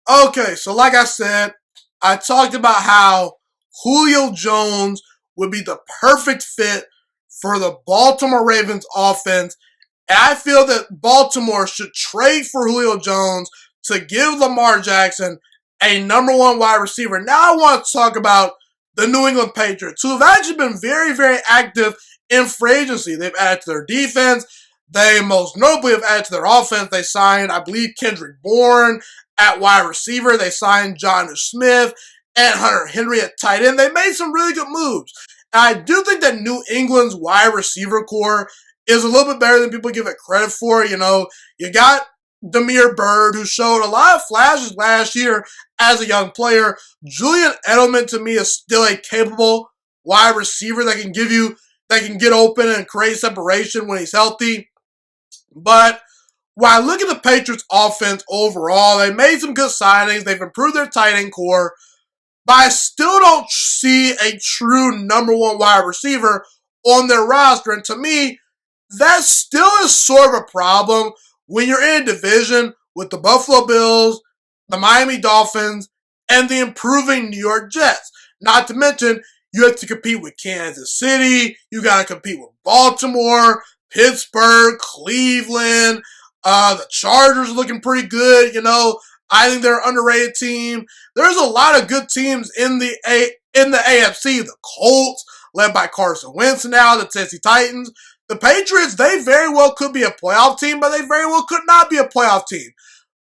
Okay, so like I said, I talked about how Julio Jones would be the perfect fit for the Baltimore Ravens offense. And I feel that Baltimore should trade for Julio Jones to give Lamar Jackson a number one wide receiver. Now I want to talk about the New England Patriots, who have actually been very, very active in free agency. They've added to their defense. They most notably have added to their offense. They signed, I believe, Kendrick Bourne at wide receiver. They signed Jonnu Smith and Hunter Henry at tight end. They made some really good moves. And I do think that New England's wide receiver core is a little bit better than people give it credit for. You know, you got Damiere Byrd, who showed a lot of flashes last year as a young player. Julian Edelman, to me, is still a capable wide receiver that can get open and create separation when he's healthy. But when I look at the Patriots offense overall, they made some good signings. They've improved their tight end core. But I still don't see a true number one wide receiver on their roster. And to me, that still is sort of a problem when you're in a division with the Buffalo Bills, the Miami Dolphins, and the improving New York Jets. Not to mention, you have to compete with Kansas City. You got to compete with Baltimore, Pittsburgh, Cleveland. The Chargers are looking pretty good. You know, I think they're an underrated team. There's a lot of good teams in the AFC. The Colts, led by Carson Wentz now, the Tennessee Titans. The Patriots, they very well could be a playoff team, but they very well could not be a playoff team.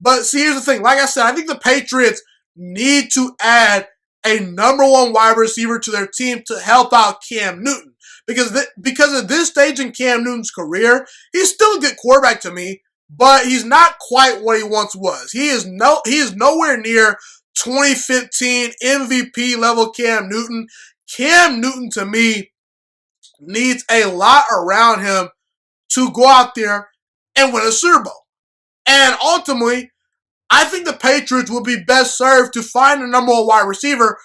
But see, here's the thing. Like I said, I think the Patriots need to add a number one wide receiver to their team to help out Cam Newton. Because at this stage in Cam Newton's career, he's still a good quarterback to me, but he's not quite what he once was. He is nowhere near 2015 MVP level Cam Newton. Cam Newton, to me, needs a lot around him to go out there and win a Super Bowl. And ultimately, I think the Patriots would be best served to find a number one wide receiver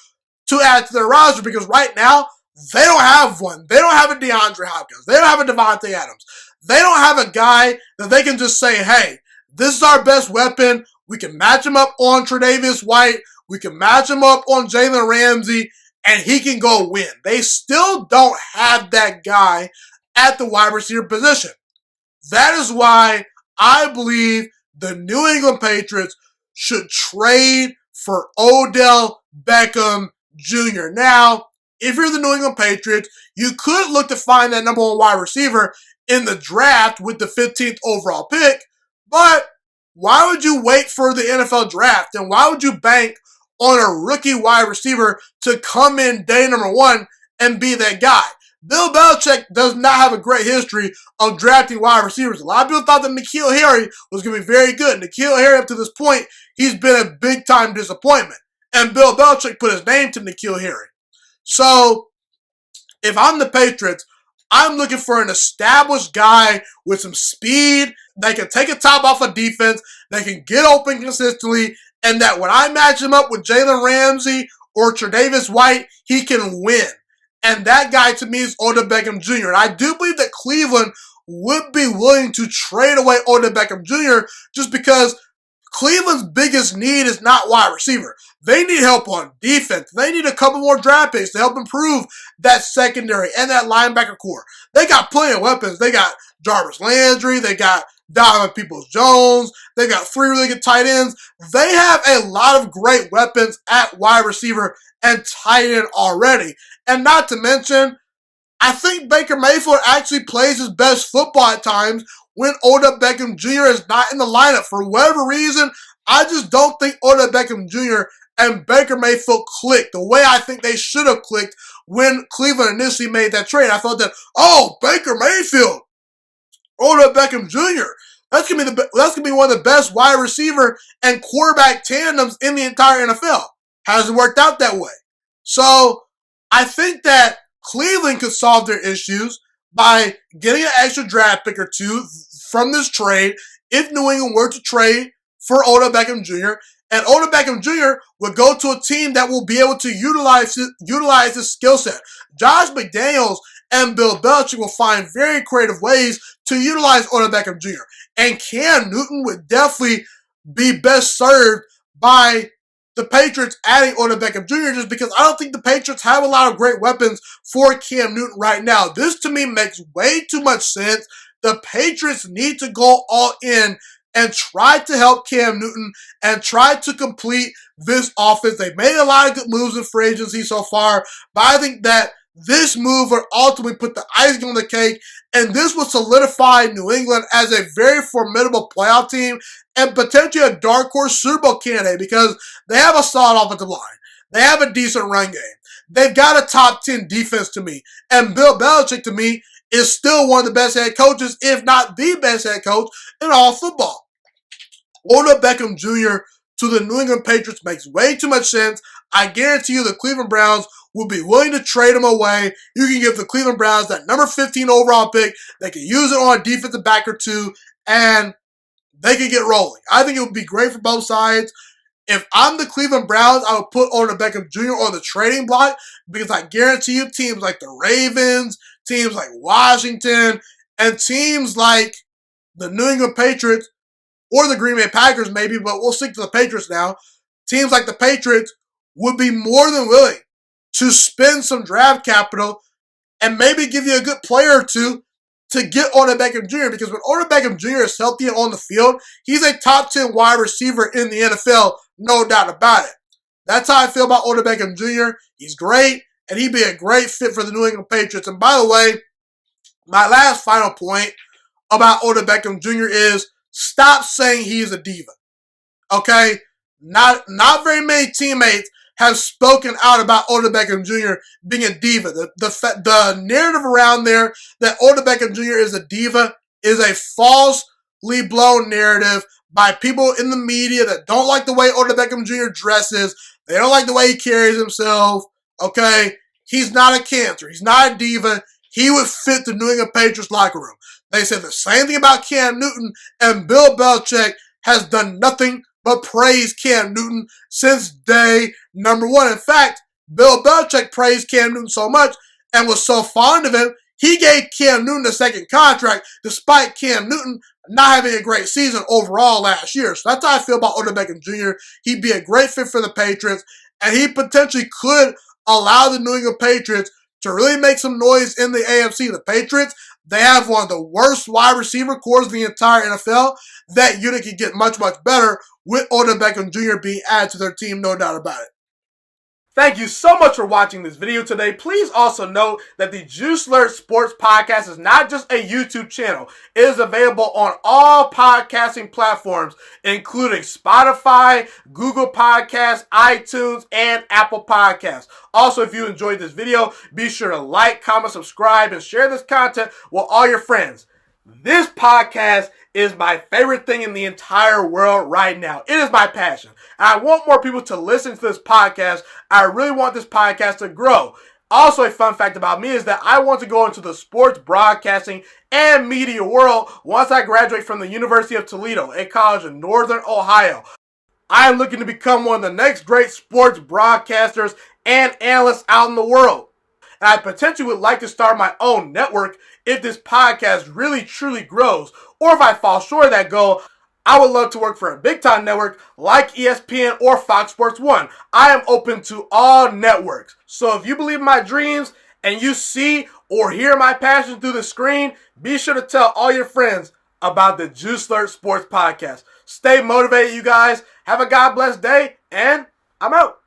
to add to their roster, because right now, they don't have one. They don't have a DeAndre Hopkins. They don't have a Devontae Adams. They don't have a guy that they can just say, hey, this is our best weapon. We can match him up on Tre'Davious White. We can match him up on Jalen Ramsey, and he can go win. They still don't have that guy at the wide receiver position. That is why I believe the New England Patriots should trade for Odell Beckham Jr. Now, if you're the New England Patriots, you could look to find that number one wide receiver in the draft with the 15th overall pick, but why would you wait for the NFL draft? And why would you bank on a rookie wide receiver to come in day number one and be that guy? Bill Belichick does not have a great history of drafting wide receivers. A lot of people thought that N'Keal Harry was going to be very good. N'Keal Harry, up to this point, he's been a big-time disappointment. And Bill Belichick put his name to N'Keal Harry. So, if I'm the Patriots, I'm looking for an established guy with some speed that can take a top off of defense, that can get open consistently, and that when I match him up with Jalen Ramsey or Tre'Davious White, he can win. And that guy, to me, is Odell Beckham Jr. And I do believe that Cleveland would be willing to trade away Odell Beckham Jr. just because Cleveland's biggest need is not wide receiver. They need help on defense. They need a couple more draft picks to help improve that secondary and that linebacker core. They got plenty of weapons. They got Jarvis Landry. They got Donovan Peoples-Jones. They got 3 really good tight ends. They have a lot of great weapons at wide receiver and tight end already. And not to mention, I think Baker Mayfield actually plays his best football at times when Odell Beckham Jr. is not in the lineup. For whatever reason, I just don't think Odell Beckham Jr. and Baker Mayfield clicked the way I think they should have clicked when Cleveland initially made that trade. I thought that, Baker Mayfield, Odell Beckham Jr., that's gonna be one of the best wide receiver and quarterback tandems in the entire NFL. Hasn't worked out that way. So I think that Cleveland could solve their issues by getting an extra draft pick or two from this trade if New England were to trade for Odell Beckham Jr. And Odell Beckham Jr. would go to a team that will be able to utilize his skill set. Josh McDaniels and Bill Belichick will find very creative ways to utilize Odell Beckham Jr. And Cam Newton would definitely be best served by the Patriots adding Odell Beckham Jr. just because I don't think the Patriots have a lot of great weapons for Cam Newton right now. This to me makes way too much sense. The Patriots need to go all in and try to help Cam Newton and try to complete this offense. They've made a lot of good moves in free agency so far, but I think that this move would ultimately put the icing on the cake, and this would solidify New England as a very formidable playoff team and potentially a dark horse Super Bowl candidate because they have a solid offensive line. They have a decent run game. They've got a top 10 defense to me. And Bill Belichick, to me, is still one of the best head coaches, if not the best head coach in all football. Odell Beckham Jr. to the New England Patriots makes way too much sense. I guarantee you the Cleveland Browns will be willing to trade him away. You can give the Cleveland Browns that number 15 overall pick. They can use it on a defensive back or two, and they can get rolling. I think it would be great for both sides. If I'm the Cleveland Browns, I would put Odell Beckham Jr. on the trading block because I guarantee you teams like the Ravens, teams like Washington, and teams like the New England Patriots or the Green Bay Packers maybe, but we'll stick to the Patriots now. Teams like the Patriots would be more than willing to spend some draft capital and maybe give you a good player or two to get Odell Beckham Jr. because when Odell Beckham Jr. is healthy and on the field, he's a top 10 wide receiver in the NFL, no doubt about it. That's how I feel about Odell Beckham Jr. He's great, and he'd be a great fit for the New England Patriots. And by the way, my last final point about Odell Beckham Jr. is stop saying he's a diva. Okay? Not very many teammates have spoken out about Odell Beckham Jr. being a diva. The narrative around there that Odell Beckham Jr. is a diva is a falsely blown narrative by people in the media that don't like the way Odell Beckham Jr. dresses. They don't like the way he carries himself. Okay? He's not a cancer. He's not a diva. He would fit the New England Patriots locker room. They said the same thing about Cam Newton, and Bill Belichick has done nothing but praise Cam Newton since day number one. In fact, Bill Belichick praised Cam Newton so much and was so fond of him, he gave Cam Newton a second contract despite Cam Newton not having a great season overall last year. So that's how I feel about Odell Beckham Jr. He'd be a great fit for the Patriots, and he potentially could allow the New England Patriots to really make some noise in the AFC. The Patriots, they have one of the worst wide receiver cores in the entire NFL. That unit can get much, much better with Odell Beckham Jr. being added to their team, no doubt about it. Thank you so much for watching this video today. Please also note that the Juice Alert Sports Podcast is not just a YouTube channel. It is available on all podcasting platforms, including Spotify, Google Podcasts, iTunes, and Apple Podcasts. Also, if you enjoyed this video, be sure to like, comment, subscribe, and share this content with all your friends. This podcast is my favorite thing in the entire world right now. It is my passion. And I want more people to listen to this podcast. I really want this podcast to grow. Also, a fun fact about me is that I want to go into the sports broadcasting and media world once I graduate from the University of Toledo, a college in Northern Ohio. I am looking to become one of the next great sports broadcasters and analysts out in the world. And I potentially would like to start my own network if this podcast really truly grows. Or if I fall short of that goal, I would love to work for a big time network like ESPN or Fox Sports 1. I am open to all networks. So if you believe in my dreams and you see or hear my passion through the screen, be sure to tell all your friends about the Juice Alert Sports Podcast. Stay motivated, you guys. Have a God bless day, and I'm out.